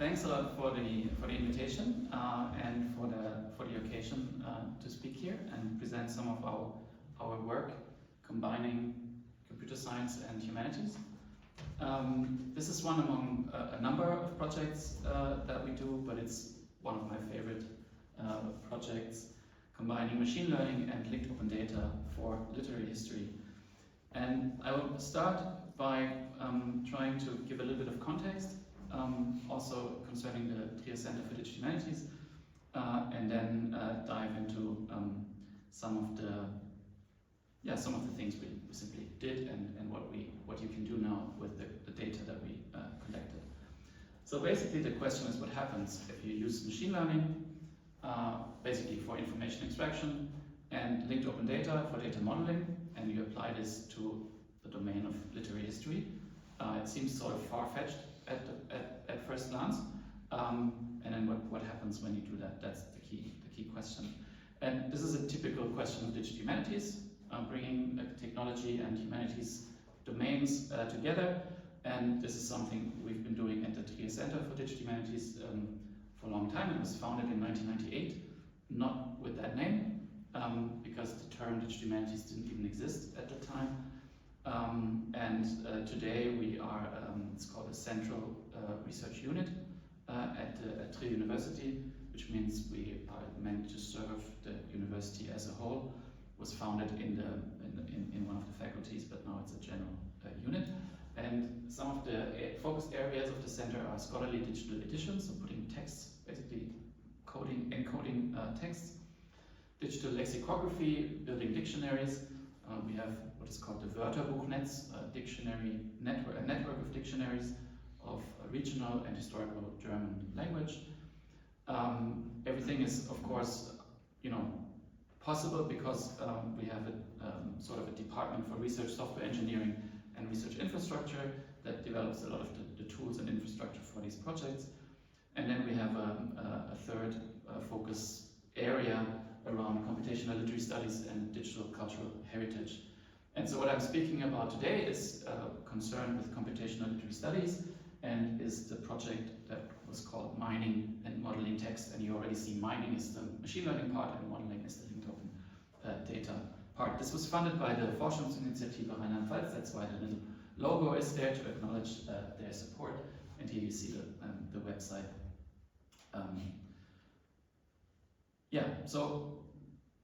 thanks a lot for the invitation and for the occasion to speak here and present some of our work combining computer science and humanities. This is one among a number of projects that we do, but it's one of my favorite projects combining machine learning and linked open data for literary history. And I will start by trying to give a little bit of context, also concerning the Trier Center for Digital Humanities, and then dive into some of the things we simply did and what you can do now with the data that we collected. So basically the question is, what happens if you use machine learning basically for information extraction and linked open data for data modeling, and you apply this to the domain of literary history? It seems sort of far-fetched at first glance, and then what happens when you do that? That's the key question. And this is a typical question of digital humanities, bringing technology and humanities domains together, and this is something we've been doing at the Trier Center for Digital Humanities for a long time. It was founded in 1998, not with that name, because the term digital humanities didn't even exist at the time. And today we are, it's called a central research unit at Trier University, which means we are meant to serve the university as a whole. Was founded in one of the faculties, but now it's a general unit. And some of the focus areas of the center are scholarly digital editions, so putting texts, basically encoding texts, digital lexicography, building dictionaries. We have what is called the Wörterbuchnetz, a network of dictionaries of regional and historical German language. Everything is, of course, possible because we have a sort of a department for research software engineering and research infrastructure that develops a lot of the tools and infrastructure for these projects. And then we have a third focus area around computational literary studies and digital cultural heritage. And so what I'm speaking about today is concerned with computational literary studies, and is the project that was called Mining and Modeling Text. And you already see mining is the machine learning part and modeling is the linked open data part. This was funded by the Forschungsinitiative Rheinland-Pfalz. That's why the little logo is there to acknowledge their support. And here you see the website. So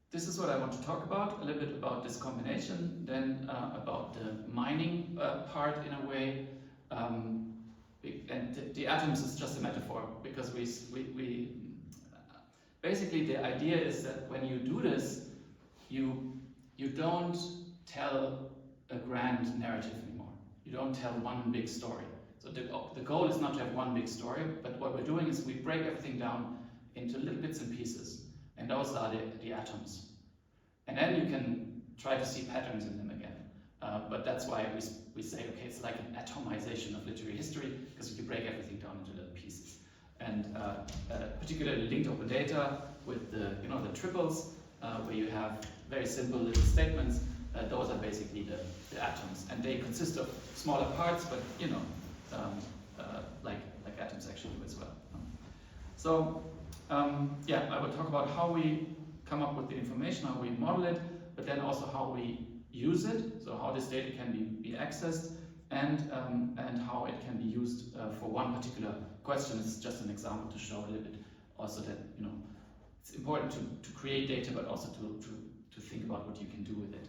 this is what I want to talk about, a little bit about this combination, then about the mining part in a way. And the atoms is just a metaphor, because we basically the idea is that when you do this, you don't tell a grand narrative anymore. You don't tell one big story. So the goal is not to have one big story, but what we're doing is we break everything down into little bits and pieces, and those are the atoms. And then you can try to see patterns in them again. But that's why we say, okay, it's like an atomization of literary history, because you break everything down into little pieces. And particularly linked open data with the triples, where you have very simple little statements. Those are basically the atoms, and they consist of smaller parts, but like atoms actually do as well. So I will talk about how we come up with the information, how we model it, but then also how we use it, so how this data can be accessed, and how it can be used for one particular question. This is just an example to show a little bit also that it's important to create data, but also to think about what you can do with it.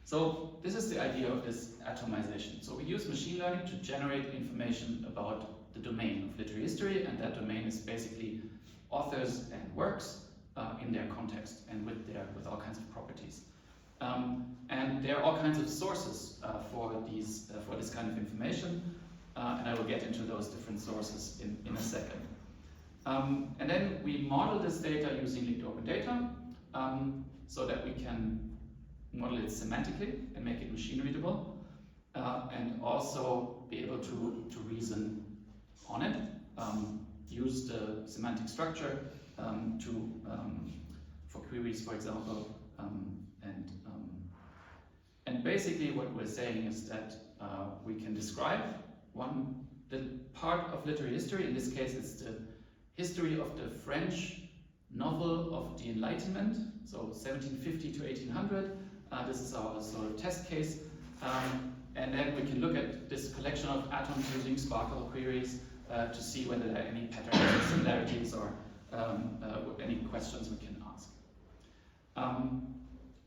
So this is the idea of this atomization. So we use machine learning to generate information about the domain of literary history, and that domain is basically authors and works in their context and with all kinds of properties. And there are all kinds of sources for this kind of information, and I will get into those different sources in a second. And then we model this data using linked open data, so that we can model it semantically and make it machine readable, and also be able to reason on it, use the semantic structure for queries, for example, and basically what we're saying is that we can describe one the part of literary history, in this case it's the history of the French novel of the Enlightenment, so 1750 to 1800. This is our sort of test case. And then we can look at this collection of atoms using Sparkle queries to see whether there are any patterns or similarities or any questions we can ask.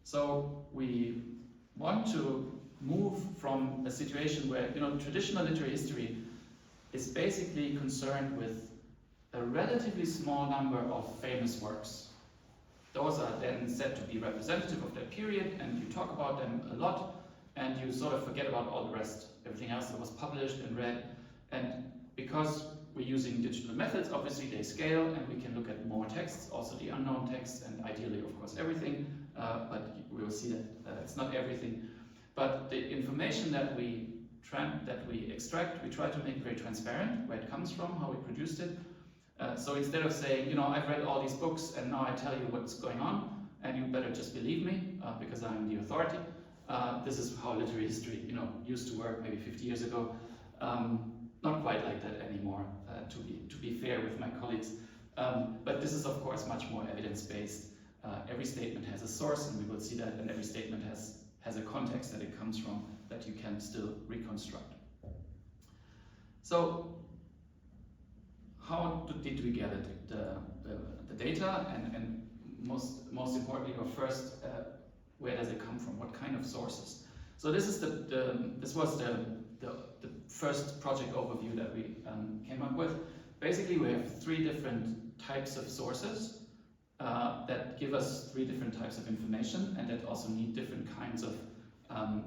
So we want to move from a situation where, traditional literary history is basically concerned with a relatively small number of famous works. Those are then said to be representative of their period, and you talk about them a lot, and you sort of forget about all the rest, everything else that was published and read. And because we're using digital methods, obviously they scale, and we can look at more texts, also the unknown texts, and ideally, of course, everything, but we will see that it's not everything. But the information that we extract, we try to make very transparent, where it comes from, how we produced it. So instead of saying, I've read all these books and now I tell you what's going on, and you better just believe me because I'm the authority. This is how literary history, used to work maybe 50 years ago. Not quite like that anymore, to be fair with my colleagues. But this is, of course, much more evidence-based. Every statement has a source, and we will see that, and every statement has a context that it comes from that you can still reconstruct. So, how did we gather the data, and most importantly, or first, where does it come from? What kind of sources? So this is this was the first project overview that we came up with. Basically, we have 3 different types of sources that give us 3 different types of information, and that also need different kinds of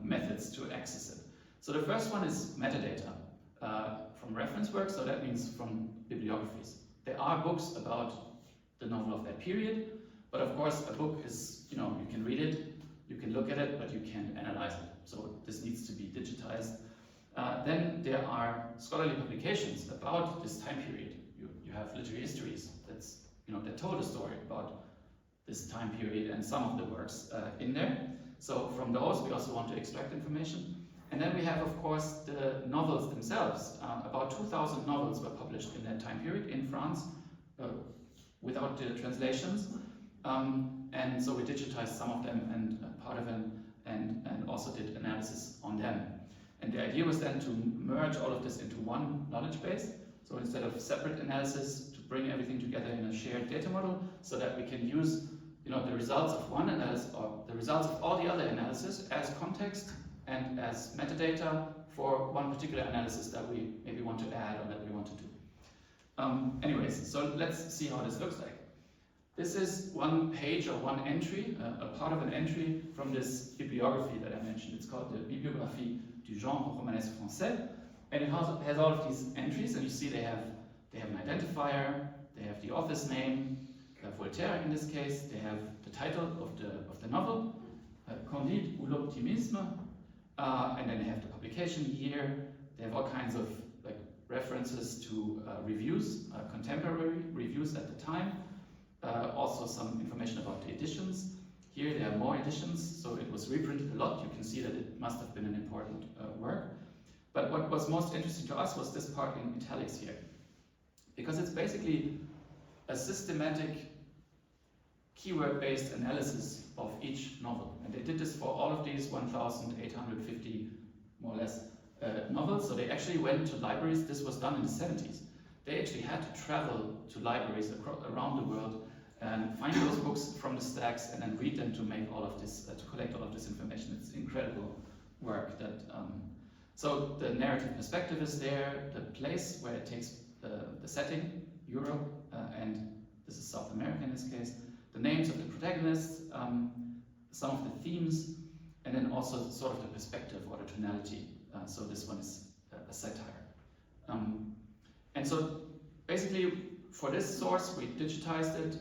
methods to access it. So the first one is metadata from reference works, so that means from bibliographies. There are books about the novel of that period, but of course a book is, you can read it, you can look at it, but you can't analyze it. So this needs to be digitized. Then there are scholarly publications about this time period. You have literary histories that told a story about this time period and some of the works in there. So from those we also want to extract information. And then we have, of course, the novels themselves. About 2,000 novels were published in that time period in France without the translations. And so we digitized some of them and part of them, and also did analysis on them. And the idea was then to merge all of this into one knowledge base. So instead of separate analysis, to bring everything together in a shared data model, so that we can use the results of one analysis, or the results of all the other analysis, as context and as metadata for one particular analysis that we maybe want to add or that we want to do. Anyways, so let's see how this looks like. This is one page or one entry, a part of an entry from this bibliography that I mentioned. It's called the Bibliographie du genre romanesque français, and it has all of these entries, and you see they have an identifier, they have the author's name, Voltaire in this case, they have the title of the novel, Candide ou l'optimisme, and then they have the publication year. They have all kinds of references to reviews, contemporary reviews at the time. Also some information about the editions. Here there are more editions, so it was reprinted a lot. You can see that it must have been an important work. But what was most interesting to us was this part in italics here, because it's basically a systematic keyword-based analysis of each novel. And they did this for all of these 1,850, more or less, novels. So they actually went to libraries. This was done in the 70s. They actually had to travel to libraries around the world and find those books from the stacks and then read them to make all of this, to collect all of this information. It's incredible work. So the narrative perspective is there, the place where it takes the setting, Europe, and this is South America in this case, the names of the protagonists, some of the themes, and then also sort of the perspective or the tonality. So this one is a satire. And so basically for this source we digitized it,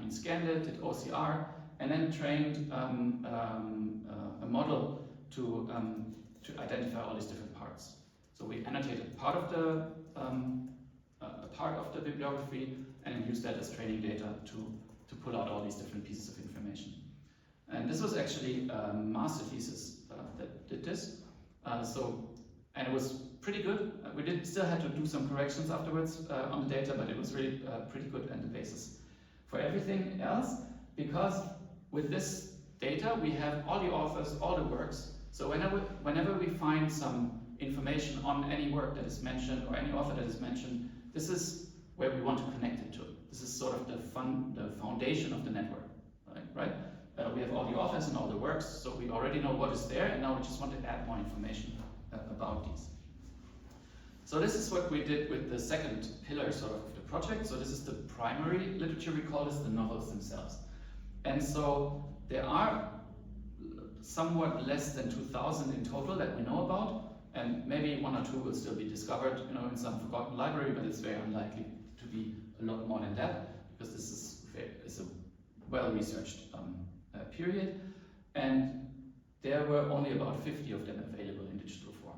scanned it, did OCR, and then trained a model to identify all these different parts. So we annotated part of the bibliography and then used that as training data to pull out all these different pieces of information. And this was actually a master thesis that did this. And it was pretty good. We still had to do some corrections afterwards on the data, but it was really pretty good and the basis for everything else, because with this data we have all the authors, all the works. So whenever we find some information on any work that is mentioned or any author that is mentioned, this is where we want to connect it to. This is sort of the foundation of the network, right? We have all the authors and all the works, so we already know what is there, and now we just want to add more information about these. So this is what we did with the second pillar sort of the project. So this is the primary literature, we call this, the novels themselves. And so there are somewhat less than 2,000 in total that we know about, and maybe one or two will still be discovered, in some forgotten library, but it's very unlikely to be a lot more than that, because this is a well-researched period, and there were only about 50 of them available in digital form.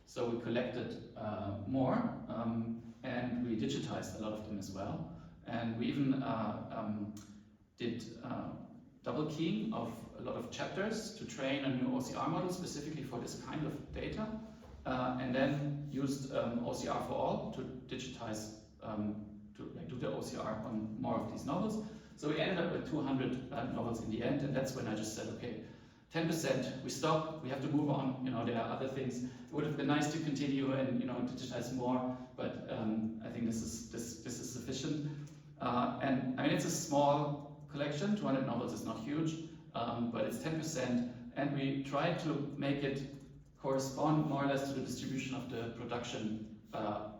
So we collected more, and we digitized a lot of them as well, and we even did double keying of a lot of chapters to train a new OCR model specifically for this kind of data, and then used OCR for all to digitize, to do the OCR on more of these novels. So we ended up with 200 novels in the end, and that's when I just said, okay, 10%, we stop, we have to move on, there are other things. It would have been nice to continue and digitize more, but I think this is sufficient. And I mean, it's a small collection, 200 novels is not huge, but it's 10%, and we try to make it correspond more or less to the distribution of the production,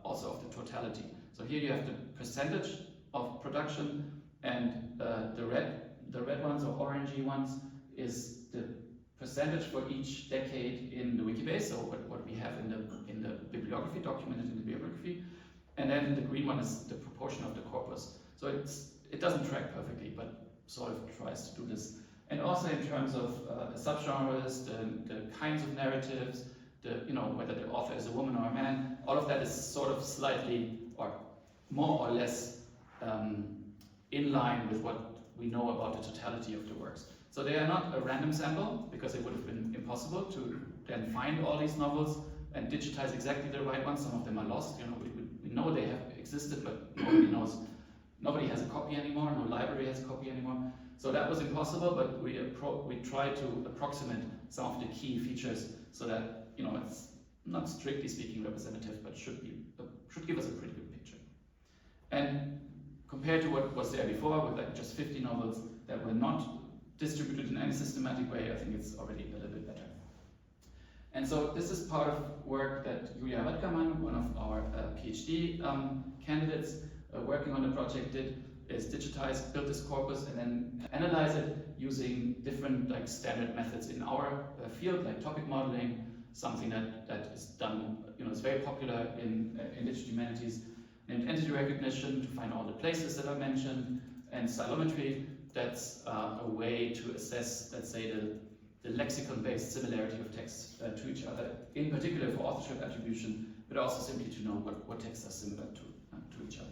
also of the totality. So here you have the percentage of production, and the red ones or orangey ones is the percentage for each decade in the Wikibase, so what we have in the bibliography, documented in the bibliography, and then the green one is the proportion of the corpus. So it doesn't track perfectly, but sort of tries to do this. And also in terms of the subgenres, the kinds of narratives, whether the author is a woman or a man, all of that is sort of slightly or more or less in line with what we know about the totality of the works. So they are not a random sample, because it would have been impossible to then find all these novels and digitize exactly the right ones. Some of them are lost. We know they have existed, but nobody knows. Nobody has a copy anymore. No library has a copy anymore. So that was impossible, but we tried to approximate some of the key features so that it's not strictly speaking representative, but should give us a pretty good picture. And compared to what was there before, with like just 50 novels that were not distributed in any systematic way, I think it's already a little bit better. And so this is part of work that Julia Radkaman, one of our PhD candidates working on the project, did, is digitize, build this corpus, and then analyze it using different standard methods in our field, like topic modeling, something that is done, is very popular in Digital Humanities, named entity recognition to find all the places that are mentioned, and stylometry. That's a way to assess, let's say, the lexicon-based similarity of texts to each other, in particular for authorship attribution, but also simply to know what texts are similar to each other.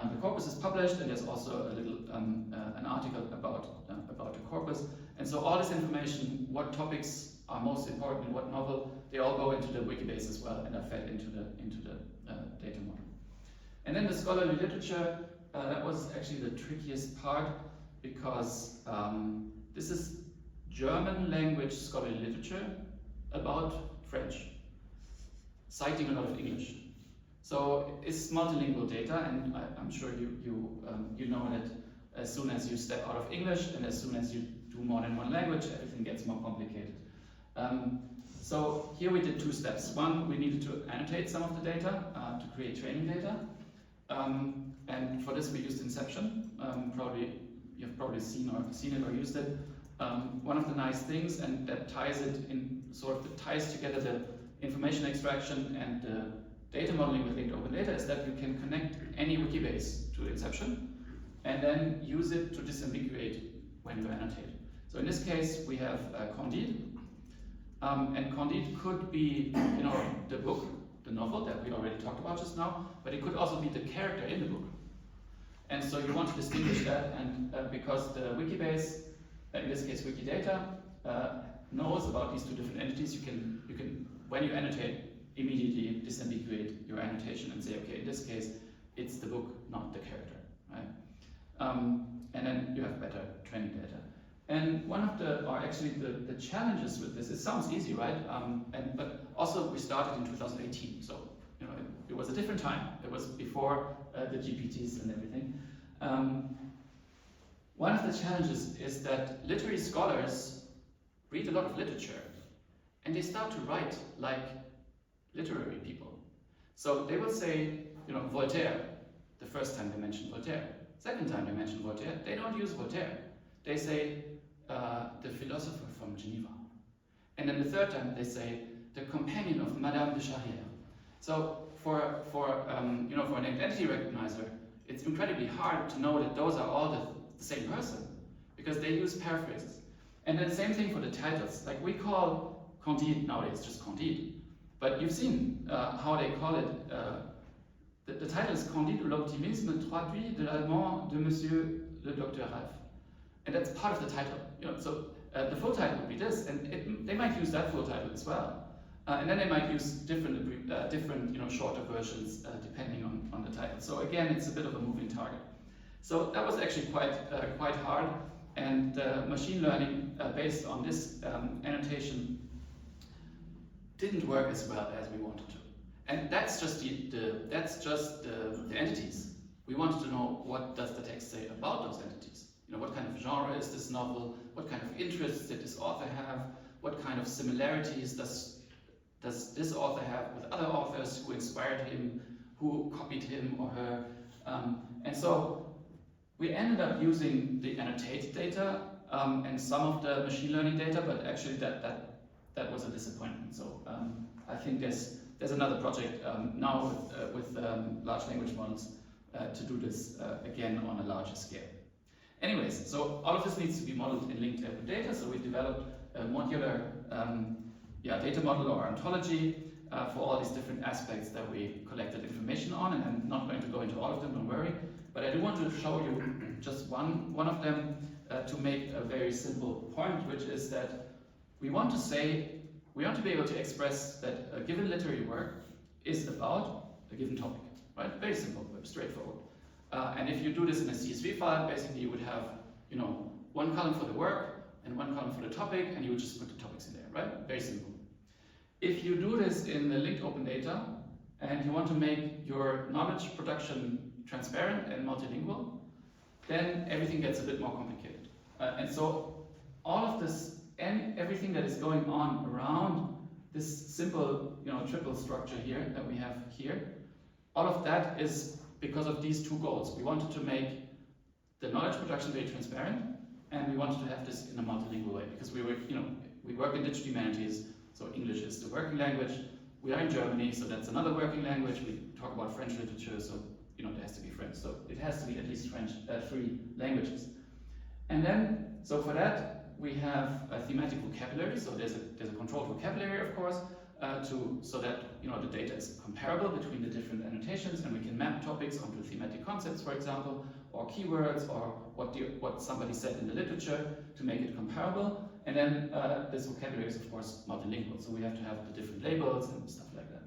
And the corpus is published, and there's also a little an article about the corpus. And so all this information, what topics are most important in what novel, they all go into the Wikibase as well and are fed into the data model. And then the scholarly literature, that was actually the trickiest part, because this is German language scholarly literature about French, citing a lot of English. So it's multilingual data, and I'm sure you know that as soon as you step out of English and as soon as you do more than one language, everything gets more complicated. So here we did two steps. One, we needed to annotate some of the data to create training data. And for this we used Inception. You've probably seen it or used it. One of the nice things, and that ties it in, ties together the information extraction and the data modeling with linked open data, is that you can connect any Wikibase to Inception and then use it to disambiguate when you annotate. So in this case we have Candide, and Candide could be the book, the novel that we already talked about just now, but it could also be the character in the book. And so you want to distinguish that, and because the Wikibase, in this case Wikidata, knows about these two different entities, you can when you annotate immediately disambiguate your annotation and say, okay, in this case, it's the book, not the character, right? And then you have better training data. And one of the challenges with this, it sounds easy, right? But also we started in 2018, so it was a different time. It was before the GPTs and everything. One of the challenges is that literary scholars read a lot of literature, and they start to write like literary people. So they will say, Voltaire, the first time they mention Voltaire. Second time they mention Voltaire, they don't use Voltaire. They say the philosopher from Geneva. And then the third time they say the companion of Madame de Charrière. So for an identity recognizer, it's incredibly hard to know that those are all the same person, because they use paraphrases. And then same thing for the titles. Like we call Candide nowadays just Candide, but you've seen how they call it. The title is Candide ou l'optimisme traduit de l'allemand de Monsieur le Docteur Ralph. And that's part of the title. So the full title would be this, and they might use that full title as well. And then they might use different shorter versions depending on the title. So again, it's a bit of a moving target. So that was actually quite hard, and machine learning based on this annotation didn't work as well as we wanted to. And that's just the entities. We wanted to know, what does the text say about those entities? What kind of genre is this novel? What kind of interests did this author have? What kind of similarities does this author have with other authors who inspired him, who copied him or her? And so we ended up using the annotated data and some of the machine learning data, but actually that was a disappointment. So I think there's another project now with large language models to do this again on a larger scale. Anyways, so all of this needs to be modeled in linked open data. So we developed a modular data model or ontology for all these different aspects that we collected information on, and I'm not going to go into all of them, don't worry. But I do want to show you just one of them to make a very simple point, which is that we want to be able to express that a given literary work is about a given topic, right? Very simple, very straightforward. And if you do this in a CSV file, basically you would have, one column for the work and one column for the topic, and you would just put the topics in there, right? Very simple. If you do this in the linked open data, and you want to make your knowledge production transparent and multilingual, then everything gets a bit more complicated. And so all of this and everything that is going on around this simple, triple structure here that we have here, all of that is because of these two goals. We wanted to make the knowledge production very transparent, and we wanted to have this in a multilingual way, because we work in Digital Humanities, so English is the working language. We are in Germany, so that's another working language. We talk about French literature, so there has to be French. So it has to be at least French, 3 languages. And then, so for that, we have a thematic vocabulary. So there's a controlled vocabulary, of course, so that the data is comparable between the different annotations, and we can map topics onto thematic concepts, for example, or keywords, or what somebody said in the literature to make it comparable. And then this vocabulary is, of course, multilingual, so we have to have the different labels and stuff like that.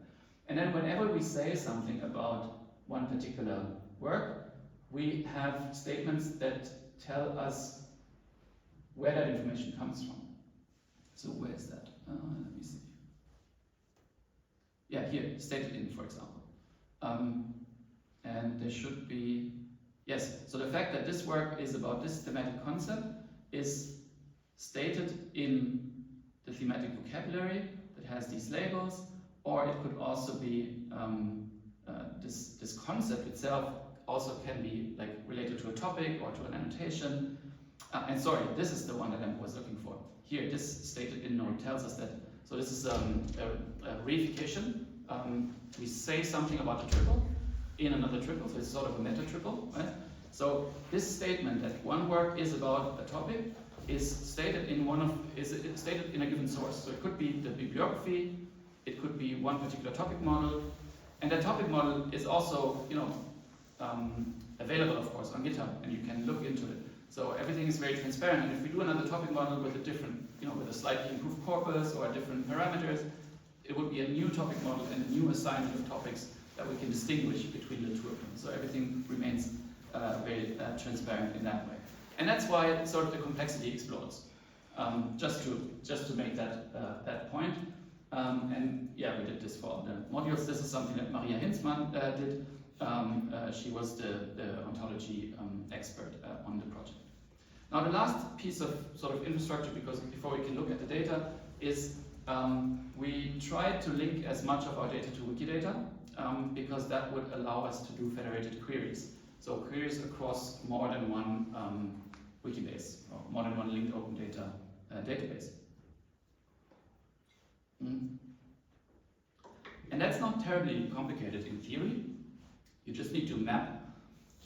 And then whenever we say something about one particular work, we have statements that tell us where that information comes from. So where is that? Let me see. Yeah, here, stated in, for example. And there should be, yes, so the fact that this work is about this thematic concept is stated in the thematic vocabulary that has these labels, or it could also be this concept itself also can be like related to a topic or to an annotation. And sorry, this is the one that I was looking for. Here, this stated in note tells us that, so this is a reification. We say something about a triple in another triple, so it's sort of a meta triple, right? So this statement that one work is about a topic is stated in stated in a given source. So it could be the bibliography, it could be one particular topic model, and that topic model is also, available, of course, on GitHub, and you can look into it. So everything is very transparent, and if we do another topic model with a different, with a slightly improved corpus or different parameters, it would be a new topic model and a new assignment of topics that we can distinguish between the two of them. So everything remains very transparent in that way. And that's why sort of the complexity explodes. Just to make that point. And yeah, we did this for the modules. This is something that Maria Hinzmann did. She was the ontology expert on the project. Now the last piece of sort of infrastructure, because before we can look at the data, is we tried to link as much of our data to Wikidata, because that would allow us to do federated queries. So queries across more than one Wikibase, or more than one linked open data database. And that's not terribly complicated in theory. You just need to map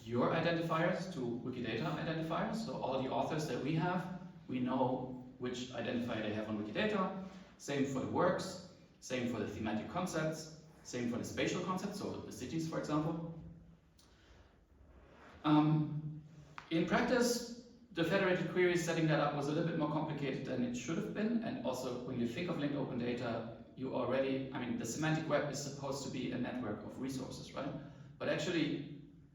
your identifiers to Wikidata identifiers. So all the authors that we have, we know which identifier they have on Wikidata. Same for the works, same for the thematic concepts, same for the spatial concepts, so the cities, for example. In practice, the federated query setting that up was a little bit more complicated than it should have been, and also when you think of linked open data, you already, I mean, the semantic web is supposed to be a network of resources, right? But actually,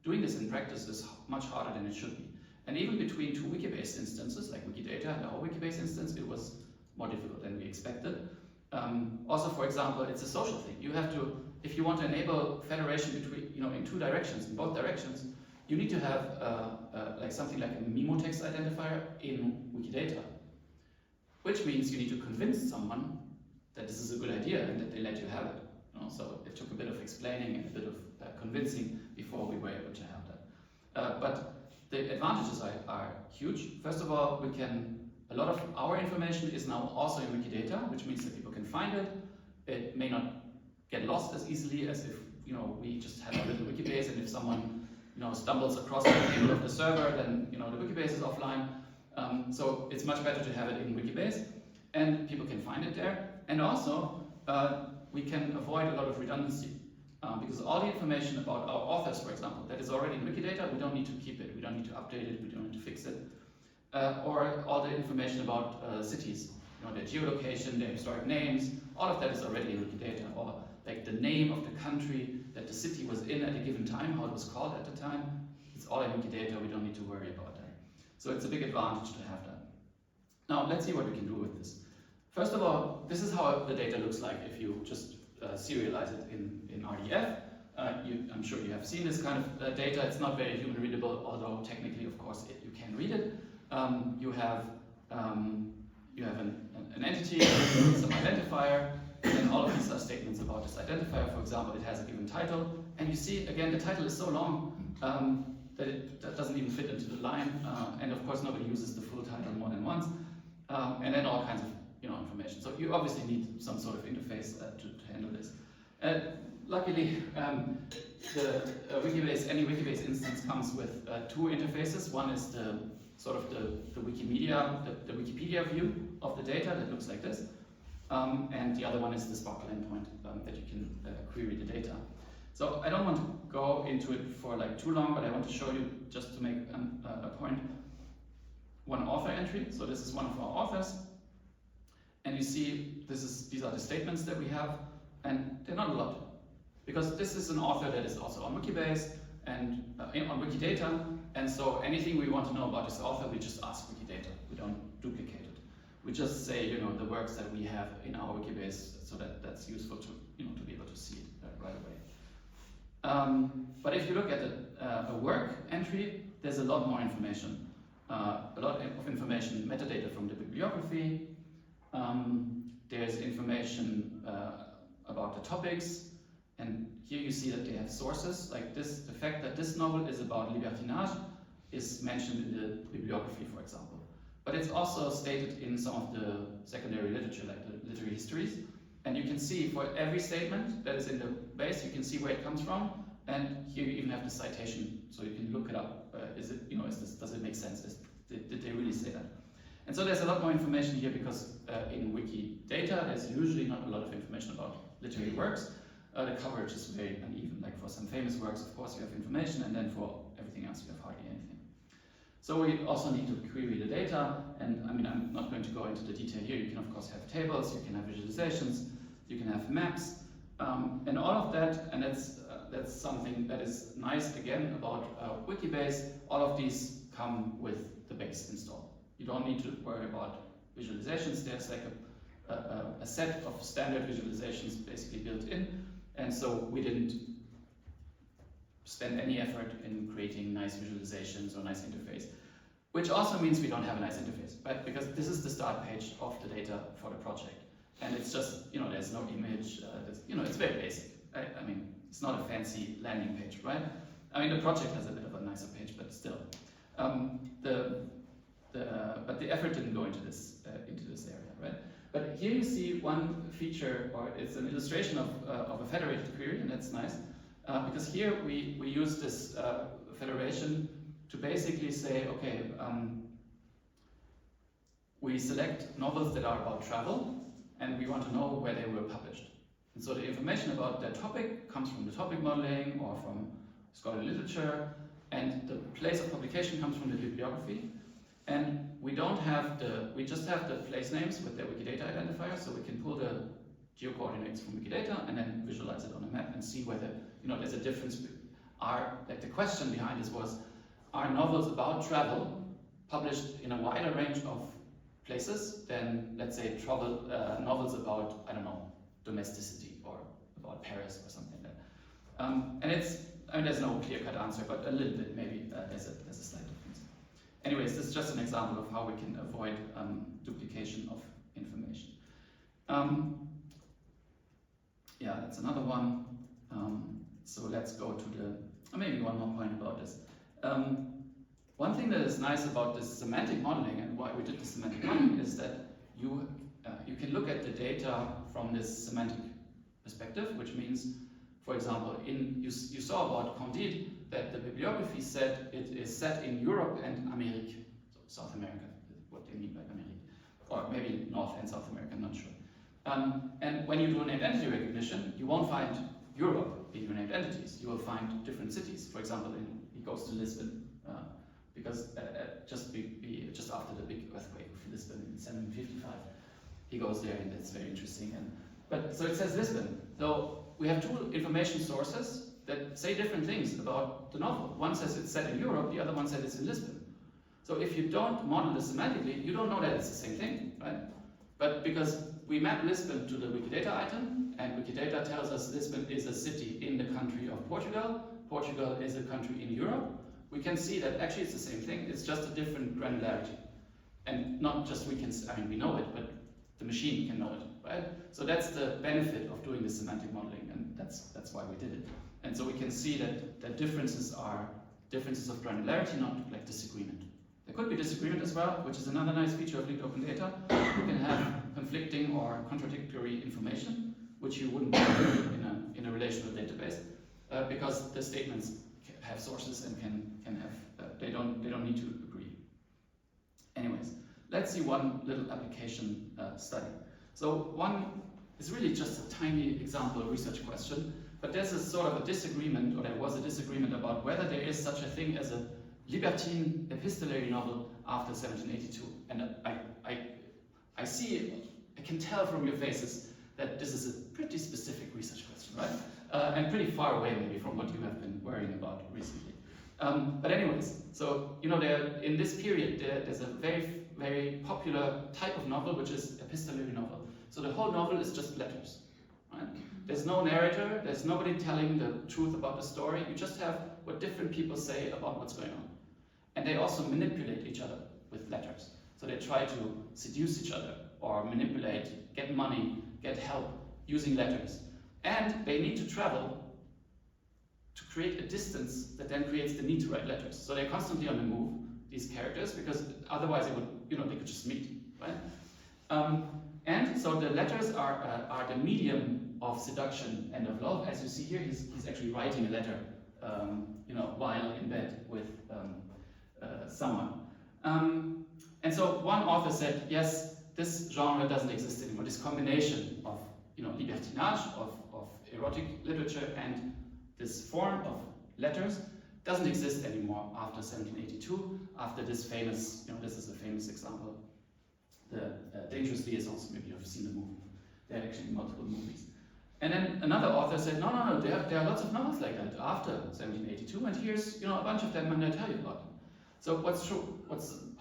doing this in practice is much harder than it should be. And even between two Wikibase instances, like Wikidata and our Wikibase instance, it was more difficult than we expected. Also, for example, it's a social thing. You have to, if you want to enable federation between, in two directions, in both directions, you need to have like something like a memo text identifier in Wikidata, which means you need to convince someone that this is a good idea and that they let you have it. So it took a bit of explaining and a bit of convincing before we were able to have that. But the advantages are huge. First of all, a lot of our information is now also in Wikidata, which means that people can find it. It may not get lost as easily as if we just had a little Wikibase, and if someone stumbles across the table of the server, then the Wikibase is offline. So it's much better to have it in Wikibase, and people can find it there. And also, we can avoid a lot of redundancy, because all the information about our authors, for example, that is already in Wikidata, we don't need to keep it, we don't need to update it, we don't need to fix it. Or all the information about cities, their geolocation, their historic names, all of that is already in Wikidata. Or like the name of the country that the city was in at a given time, how it was called at the time, it's all in Wikidata, we don't need to worry about that. So it's a big advantage to have that. Now let's see what we can do with this. First of all, this is how the data looks like if you just serialize it in RDF. I'm sure you have seen this kind of data. It's not very human readable, although technically, of course, you can read it. You have an entity, some identifier, and all of these are statements about this identifier. For example, it has a given title, and you see, again, the title is so long that doesn't even fit into the line, and of course nobody uses the full title more than once, and then all kinds of information. So you obviously need some sort of interface to handle this. Luckily, any Wikibase instance comes with two interfaces. One is the Wikipedia view of the data that looks like this, and the other one is the Sparkle endpoint that you can query the data. So I don't want to go into it for too long, but I want to show you, just to make a point, one author entry. So this is one of our authors, and you see these are the statements that we have, and they're not a lot, because this is an author that is also on Wikibase and on Wikidata, and so anything we want to know about this author, we just ask Wikidata. We don't duplicate it. We just say, the works that we have in our Wikibase, so that's useful to be able to see it right away. But if you look at a work entry, there's a lot more information. A lot of information, metadata from the bibliography. There's information about the topics, and here you see that they have sources, like this. The fact that this novel is about libertinage is mentioned in the bibliography, for example. But it's also stated in some of the secondary literature, like the literary histories. And you can see for every statement that is in the base, you can see where it comes from. And here you even have the citation, so you can look it up. Does it make sense? Did they really say that? And so there's a lot more information here, because in Wikidata, there's usually not a lot of information about literary works. The coverage is very uneven. Like for some famous works, of course, you have information, and then for everything else, you have hardly anything. So we also need to query the data, and I'm not going to go into the detail here. You can, of course, have tables, you can have visualizations, you can have maps, and all of that, and that's something that is nice again about Wikibase. All of these come with the base installed. You don't need to worry about visualizations. There's like a set of standard visualizations basically built in, and so we didn't spend any effort in creating nice visualizations or nice interface, which also means we don't have a nice interface, right? Because this is the start page of the data for the project. And it's just, there's no image, it's very basic. I mean, it's not a fancy landing page, right? I mean, the project has a bit of a nicer page, but still. But the effort didn't go into this area, right? But here you see one feature, or it's an illustration of a federated query, and that's nice. Because here we use this federation to basically say, okay, we select novels that are about travel, and we want to know where they were published. And so the information about that topic comes from the topic modeling or from scholarly literature, and the place of publication comes from the bibliography. And we just have the place names with their Wikidata identifier, so we can pull the geocoordinates from Wikidata and then visualize it on a map and see whether, there's a difference. The question behind this was, are novels about travel published in a wider range of places than, let's say, novels about, I don't know, domesticity or about Paris or something like that. And there's no clear-cut answer, but a little bit maybe there's a slight difference. Anyways, this is just an example of how we can avoid duplication of information. Yeah, that's another one. So let's go to maybe one more point about this. One thing that is nice about this semantic modeling and why we did the semantic modeling is that you can look at the data from this semantic perspective, which means, for example, you saw about Candide that the bibliography said it is set in Europe and America, so South America, what they mean by America, or maybe North and South America, I'm not sure. And when you do named entity recognition, you won't find Europe in your named entities. You will find different cities. For example, he goes to Lisbon because just after the big earthquake of Lisbon in 1755, he goes there, and that's very interesting. So it says Lisbon. So we have two information sources that say different things about the novel. One says it's set in Europe, the other one says it's in Lisbon. So if you don't model this semantically, you don't know that it's the same thing, right? But because we map Lisbon to the Wikidata item, and Wikidata tells us Lisbon is a city in the country of Portugal, Portugal is a country in Europe, we can see that actually it's the same thing, it's just a different granularity. And not just we know it, but the machine can know it, right? So that's the benefit of doing the semantic modeling, and that's why we did it. And so we can see that differences are differences of granularity, not like disagreement. There could be disagreement as well, which is another nice feature of linked open data. You can have conflicting or contradictory information, which you wouldn't do in a relational database, because the statements have sources and can have they don't need to agree. Anyways, let's see one little application study. So one is really just a tiny example research question, but there's a sort of a disagreement, or there was a disagreement about whether there is such a thing as a libertine epistolary novel after 1782. And I can tell from your faces that this is a pretty specific research question, right? And pretty far away maybe from what you have been worrying about recently. But anyways, so in this period there's a very, very popular type of novel, which is epistolary novel. So the whole novel is just letters, right? There's no narrator, there's nobody telling the truth about the story. You just have what different people say about what's going on. And they also manipulate each other with letters. So they try to seduce each other or manipulate, get money, get help using letters. And they need to travel to create a distance that then creates the need to write letters. So they're constantly on the move, these characters, because otherwise they could just meet, right? And so the letters are the medium of seduction and of love. As you see here, he's actually writing a letter, while in bed with someone. And so one author said, yes, this genre doesn't exist anymore. This combination of libertinage, of erotic literature, and this form of letters doesn't exist anymore after 1782, after this famous, this is a famous example, the Dangerous Liaisons, maybe you've seen the movie. There are actually multiple movies. And then another author said, no, there are lots of novels like that after 1782, and here's a bunch of them, and I tell you about them. So what's true?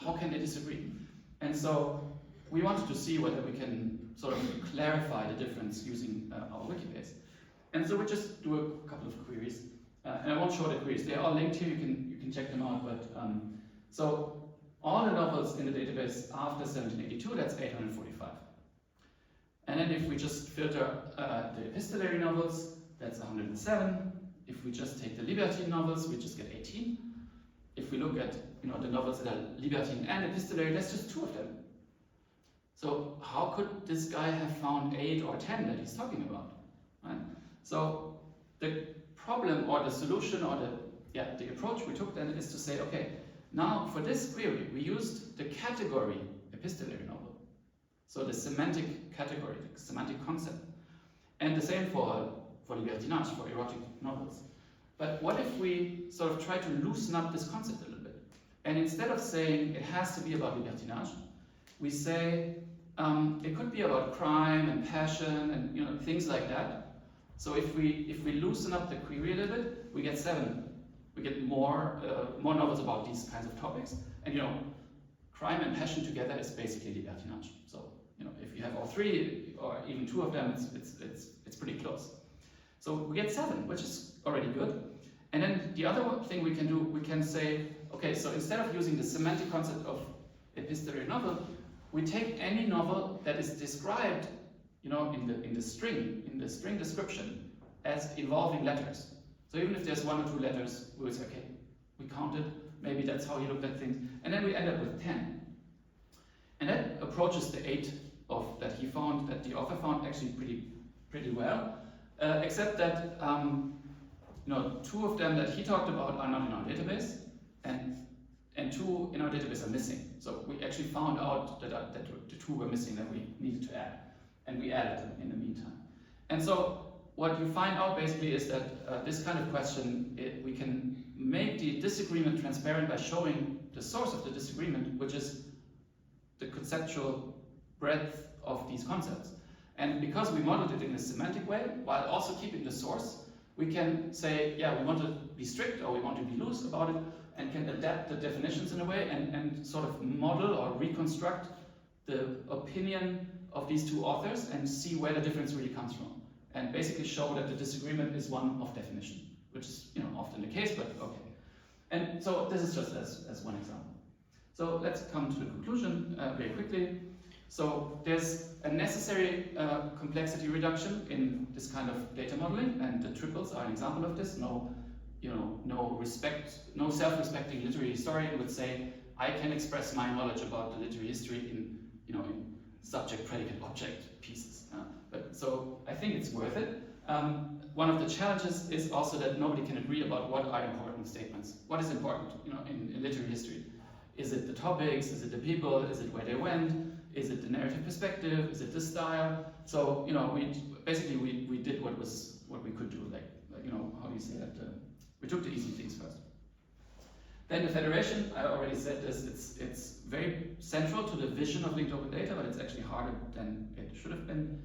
How can they disagree? And so we wanted to see whether we can sort of clarify the difference using our Wikibase. And so we just do a couple of queries, and I won't show the queries. They're all linked here. You can check them out. But so all the novels in the database after 1782, that's 845. And then if we just filter the epistolary novels, that's 107. If we just take the libertine novels, we just get 18. If we look at the novels that are libertine and epistolary, that's just 2 of them. So how could this guy have found 8 or 10 that he's talking about? Right? So the problem or the solution or the approach we took then is to say, okay, now for this query we used the category epistolary novel. So the semantic category, the semantic concept. And the same for libertinage, for erotic novels. But what if we sort of try to loosen up this concept a little bit? And instead of saying it has to be about libertinage, we say it could be about crime and passion and things like that. So if we loosen up the query a little bit, we get 7. We get more novels about these kinds of topics. And crime and passion together is basically libertinage. So if you have all 3 or even 2 of them, it's pretty close. So we get 7, which is already good. And then the other thing we can do, we can say, okay, so instead of using the semantic concept of epistolary novel, we take any novel that is described, in the string description as involving letters. So even if there's 1 or 2 letters, we would say, okay, we counted, maybe that's how you looked at things, and then we end up with 10. And that approaches the 8 that he found, that the author found actually pretty well, except that 2 of them that he talked about are not in our database, and 2 in our database are missing. So we actually found out that the 2 were missing that we needed to add, and we added them in the meantime. And so what you find out basically is that this kind of question, we can make the disagreement transparent by showing the source of the disagreement, which is the conceptual breadth of these concepts. And because we modeled it in a semantic way, while also keeping the source, we can say, yeah, we want to be strict or we want to be loose about it, and can adapt the definitions in a way and sort of model or reconstruct the opinion of these 2 authors and see where the difference really comes from. And basically show that the disagreement is one of definition, which is often the case, but okay. And so this is just as one example. So let's come to the conclusion very quickly. So there's a necessary complexity reduction in this kind of data modeling, and the triples are an example of this. No self-respecting literary historian would say, I can express my knowledge about the literary history in subject, predicate, object pieces. So I think it's worth it. One of the challenges is also that nobody can agree about what are important statements. What is important, in literary history? Is it the topics? Is it the people? Is it where they went? Is it the narrative perspective? Is it the style? So we did what we could do. Like how do you say that? We took the easy things first. Then the federation, I already said this. It's very central to the vision of linked open data, but it's actually harder than it should have been.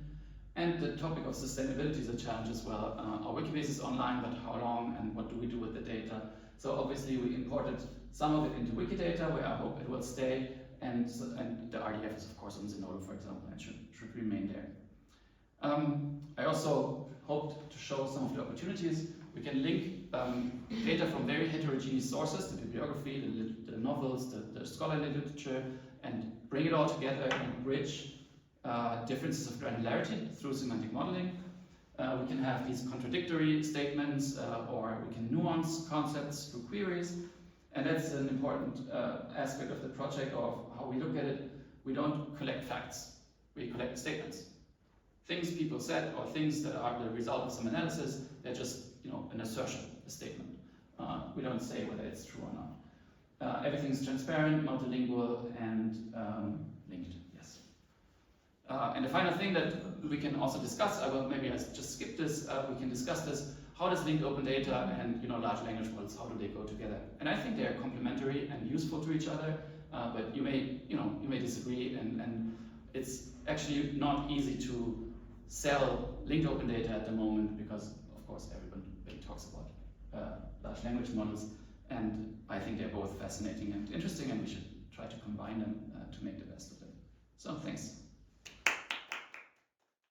And the topic of sustainability is a challenge as well. Our Wikibase is online, but how long and what do we do with the data? So obviously we imported some of it into Wikidata, where I hope it will stay, and the RDF is of course on Zenodo, for example, and should remain there. I also hoped to show some of the opportunities. We can link data from very heterogeneous sources, the bibliography, the novels, the scholarly literature, and bring it all together and bridge differences of granularity through semantic modeling. We can have these contradictory statements, or we can nuance concepts through queries. And that's an important aspect of the project, of how we look at it. We don't collect facts, we collect statements. Things people said, or things that are the result of some analysis, they're just an assertion, a statement. We don't say whether it's true or not. Everything's transparent, multilingual, and linked, yes. And the final thing that we can also discuss, maybe I just skip this, we can discuss this. How does linked open data and large language models, how do they go together? And I think they are complementary and useful to each other, but you may disagree, and it's actually not easy to sell linked open data at the moment because, of course, everybody talks about large language models, and I think they're both fascinating and interesting, and we should try to combine them to make the best of them.